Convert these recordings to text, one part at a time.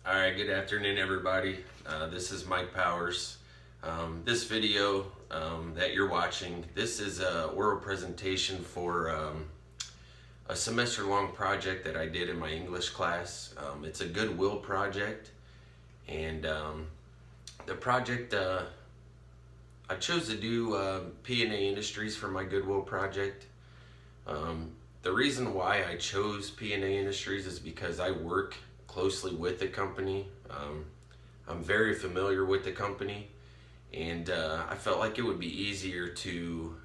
All right, good afternoon, everybody. This is Mike Powers. This video that you're watching, this is a oral presentation for a semester-long project that I did in my English class. It's a goodwill project, and the project I chose to do P&A Industries for my goodwill project. The reason why I chose P&A Industries is because I work closely with the company. I'm very familiar with the company, and I felt like it would be easier to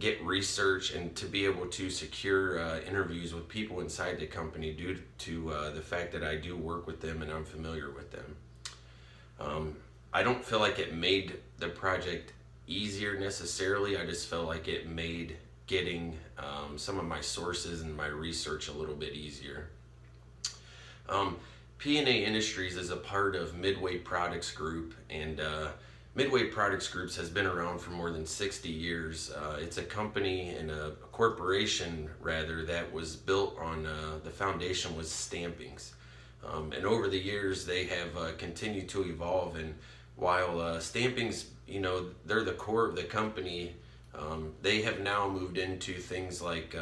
get research and to be able to secure interviews with people inside the company due to the fact that I do work with them and I'm familiar with them. I don't feel like it made the project easier necessarily. I just felt like it made getting some of my sources and my research a little bit easier. P&A Industries is a part of Midway Products Group, and Midway Products Group has been around for more than 60 years. It's a company and a corporation rather that was built on the foundation was stampings, and over the years they have continued to evolve. And while stampings, they're the core of the company, they have now moved into things like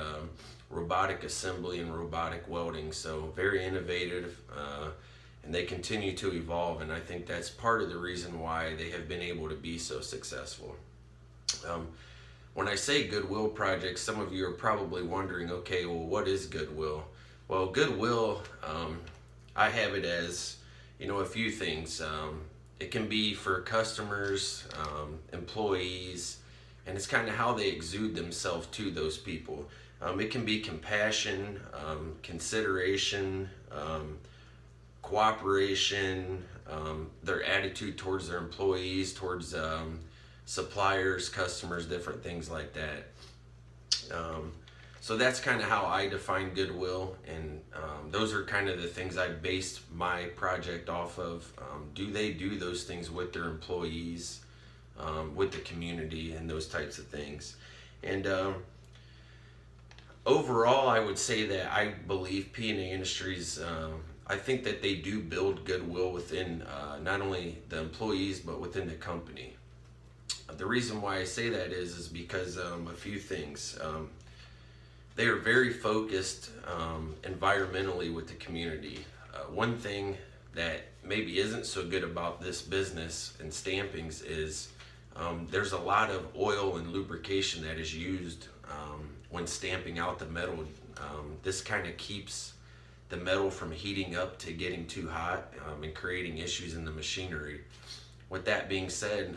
robotic assembly and robotic welding, so very innovative, and they continue to evolve, and I think that's part of the reason why they have been able to be so successful. When I say goodwill projects, some of you are probably wondering, okay, well, what is goodwill? Well, goodwill, I have it as, a few things. It can be for customers, employees, and it's kind of how they exude themselves to those people. It can be compassion, consideration, cooperation, their attitude towards their employees, towards suppliers, customers, different things like that. So that's kind of how I define goodwill, and those are kind of the things I based my project off of. Do they do those things with their employees, with the community, and those types of things? And overall, I would say that I believe P&A Industries, I think that they do build goodwill within not only the employees but within the company. The reason why I say that is because a few things. They are very focused environmentally with the community. One thing that maybe isn't so good about this business and stampings is there's a lot of oil and lubrication that is used when stamping out the metal. This kind of keeps the metal from heating up to getting too hot and creating issues in the machinery. With that being said,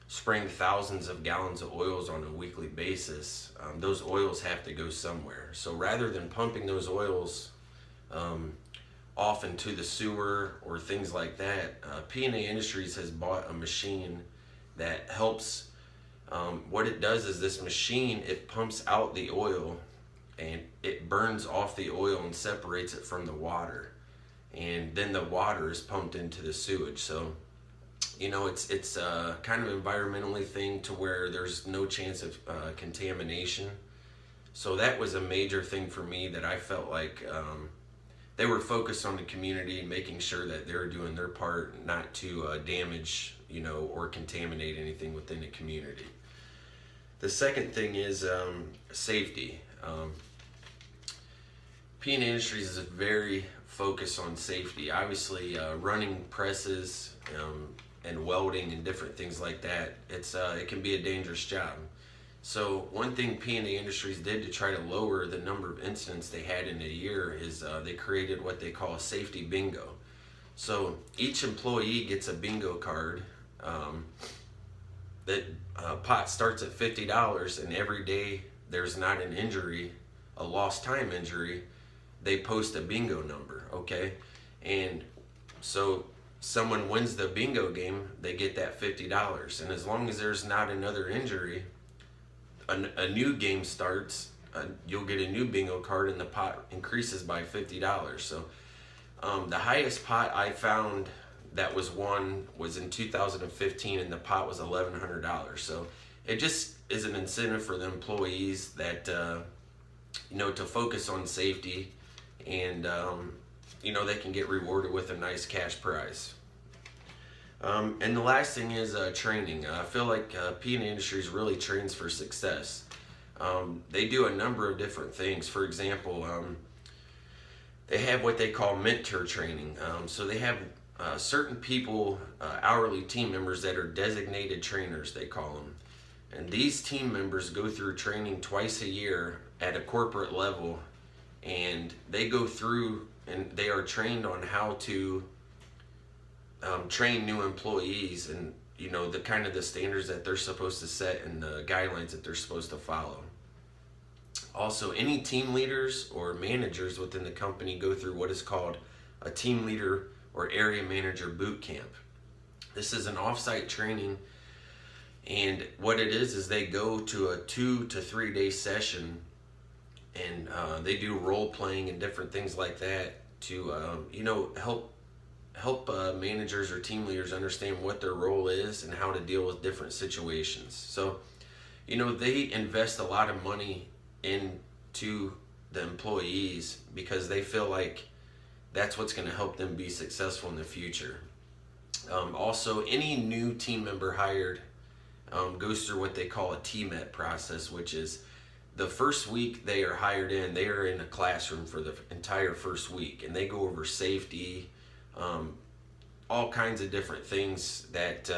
spraying thousands of gallons of oils on a weekly basis, those oils have to go somewhere. So rather than pumping those oils off into the sewer or things like that, P&A Industries has bought a machine that helps. What it does is this machine, it pumps out the oil and it burns off the oil and separates it from the water, and then the water is pumped into the sewage. So it's a kind of environmentally thing to where there's no chance of contamination. So that was a major thing for me, that I felt like they were focused on the community, making sure that they're doing their part not to damage or contaminate anything within the community. The second thing is safety. P&A Industries is very focused on safety. Obviously, running presses and welding and different things like that, it can be a dangerous job. So one thing P&A Industries did to try to lower the number of incidents they had in a year is they created what they call a safety bingo. So each employee gets a bingo card. That pot starts at $50, and every day there's not an injury, a lost time injury, they post a bingo number, okay? And so someone wins the bingo game, they get that $50. And as long as there's not another injury, a new game starts, you'll get a new bingo card, and the pot increases by $50. So the highest pot I found that was won was in 2015, and the pot was $1,100. So it just is an incentive for the employees that to focus on safety, and they can get rewarded with a nice cash prize. And the last thing is training. I feel like P&A Industries really trains for success. They do a number of different things. For example, they have what they call mentor training. So they have certain people, hourly team members that are designated trainers, they call them. And these team members go through training twice a year at a corporate level, and they go through and they are trained on how to train new employees, and the kind of the standards that they're supposed to set and the guidelines that they're supposed to follow. Also, any team leaders or managers within the company go through what is called a team leader or area manager boot camp. This is an off-site training, and what it is they go to a 2 to 3 day session, and they do role playing and different things like that to help managers or team leaders understand what their role is and how to deal with different situations. So they invest a lot of money into the employees because they feel like that's what's going to help them be successful in the future. Also, any new team member hired goes through what they call a TMET process, which is the first week they are hired in, they are in a classroom for the entire first week, and they go over safety, all kinds of different things that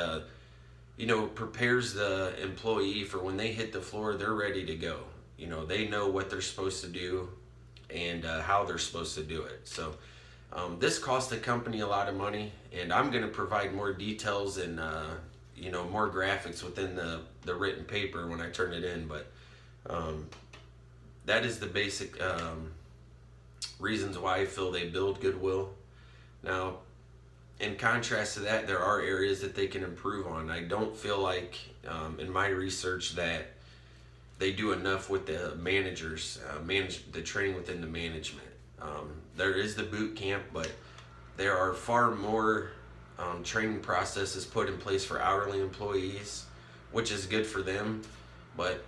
prepares the employee for when they hit the floor, they're ready to go. They know what they're supposed to do and how they're supposed to do it. So this costs the company a lot of money, and I'm going to provide more details and more graphics within the written paper when I turn it in, but that is the basic reasons why I feel they build goodwill. Now, in contrast to that, there are areas that they can improve on. I don't feel like, in my research, that they do enough with the managers, the training within the management. There is the boot camp, but there are far more training processes put in place for hourly employees, which is good for them, but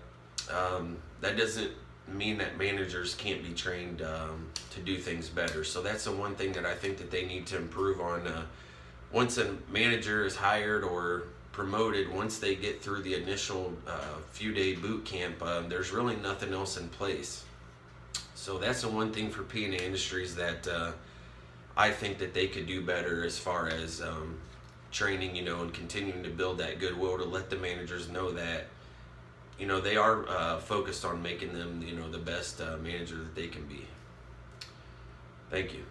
that doesn't mean that managers can't be trained to do things better. So that's the one thing that I think that they need to improve on. Once a manager is hired or promoted, once they get through the initial few day boot camp, there's really nothing else in place. So that's the one thing for P&A Industries that I think that they could do better as far as training, and continuing to build that goodwill to let the managers know that they are focused on making them the best manager that they can be. Thank you.